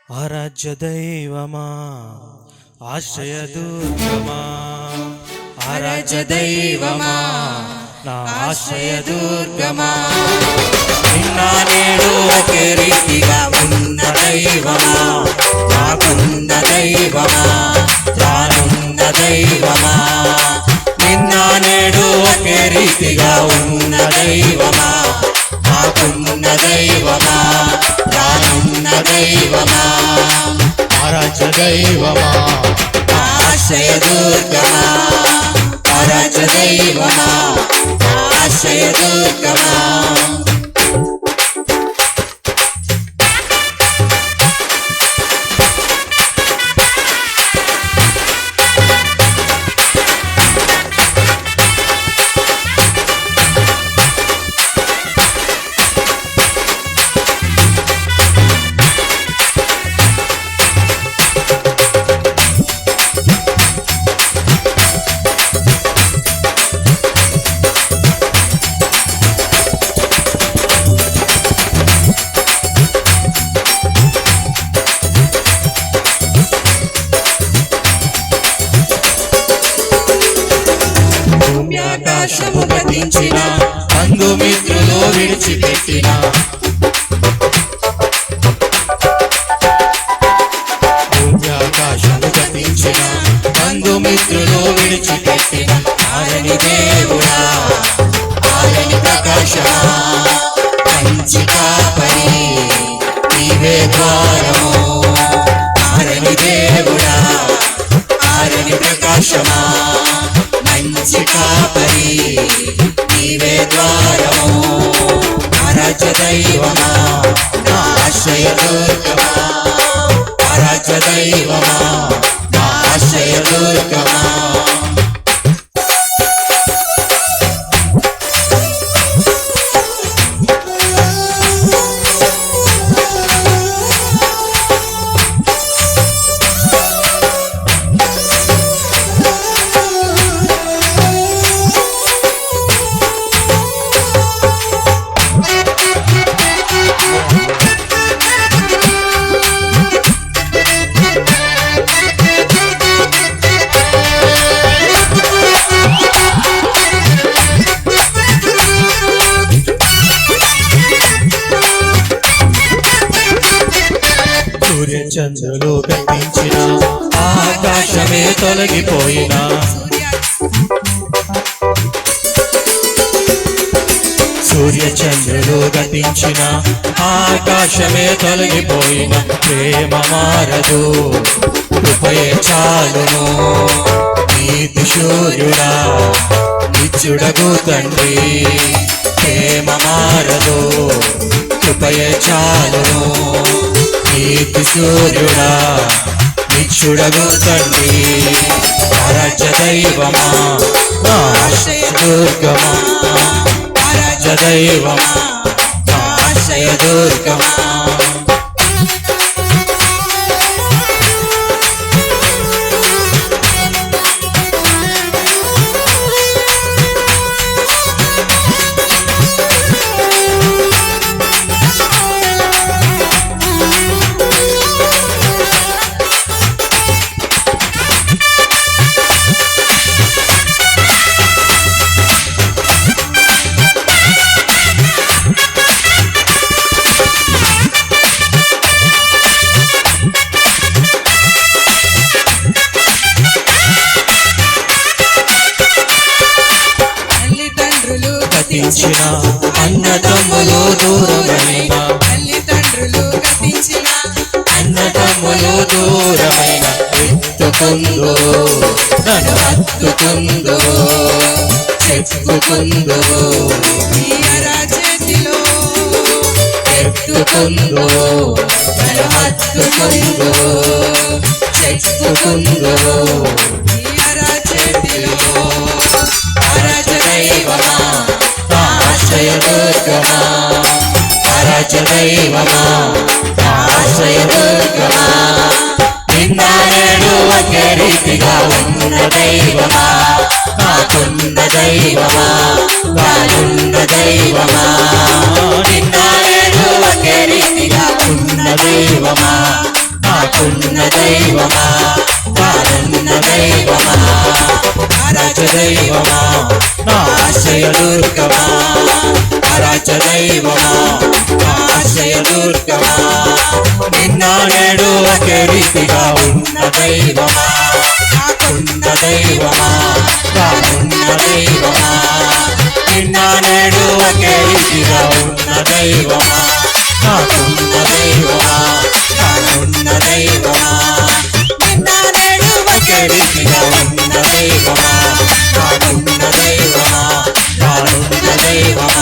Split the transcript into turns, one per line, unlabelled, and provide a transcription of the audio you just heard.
ఆరాధ్య దైవమా ఆశ్రయదుర్గమా, ఆరాధ్య దైవమా నా ఆశ్రయదుర్గమా, నిన్న నేడు ఒకే రీతిగా ఉన్న దైవమా, నాకున్న దైవమా, రానున్న దైవమా, నిన్న నేడు ఒకే రీతిగా ఉన్న దైవమా, నాకున్న దైవమా, రానున్న దైవమా, ఆరాధ్య దైవమా ఆశ్రయదుర్గమా, ఆరాధ్య దైవమా ఆశ్రయదుర్గమా. ఆకాశము గతించిన బంధుమిత్రులు విడిచిపెట్టిన, ఆకాశము గతించిన బంధుమిత్రులు విడిచిపెట్టిన, ఆరని దేవుడా ఆరని ప్రకాశమా, మంచి కాపరి నీవే ద్వారము, ఆరని దేవుడా ఆరని ప్రకాశమా, మంచి కాపరి నీవే ద్వారము, ఆరాధ్య దైవమా నా ఆశ్రయదుర్గమా, ఆరాధ్య దైవమా నా ఆశ్రయదుర్గమా. చంద్రులు గతించిన ఆకాశమే తొలగిపోయిన, సూర్య చంద్రులు గతించిన ఆకాశమే తొలగిపోయిన, ప్రేమ మారదు కృపయే చాలును, నీతి సూర్యుడా నిత్యుడగు తండ్రి, ప్రేమ మారదు కృపయే చాలును, నీతి సూర్యుడా నిత్యుడగు తండ్రి, ఆరాధ్య దైవమా నా ఆశ్రయదుర్గమా, ఆరాధ్య దైవమా నా ఆశ్రయదుర్గమా. గతించిన అన్నదమ్ములు దూరమైన,
తల్లిదండ్రులు గతించిన
అన్నదమ్ములు దూరమైన, ఎత్తుకుందో నన్ను హత్తుకుందో చెప్పుకుందో,
నీ అరచేతిలో
ఎత్తుకుందో నన్ను హత్తుకుందో చెప్పుకుందో,
నీ అరచేతిలో,
ఆరాధ్య దైవమా నా ఆశ్రయదుర్గమా, ఆరాధ్య దైవమా నా ఆశ్రయదుర్గమా, నిన్న నేడు ఒకే రీతిగా ఉన్న దైవమా, నాకున్న దైవమా, రానున్న దైవమా, నిన్న నేడు ఒకే రీతిగా ఉన్న దైవమా, నాకున్న దైవమా నానున్న దైవమా ఆరాధ్య దైవమా నా ఆశ్రయదుర్గమా ఆరాధ్య దైవమా నా ఆశ్రయదుర్గమా నిన్న నేడు ఒకే రీతిగా ఉన్న దైవమా నాకున్న దైవమా నానున్న దైవమా నిన్న నేడు ఒకే రీతిగా ఉన్న దైవమా నాకున్న దైవమా నానున్న దైవమా నిన్న నేడు ఒకే రీతిగా ఉన్న దైవమా నాకున్న దైవమా నానున్న దైవమా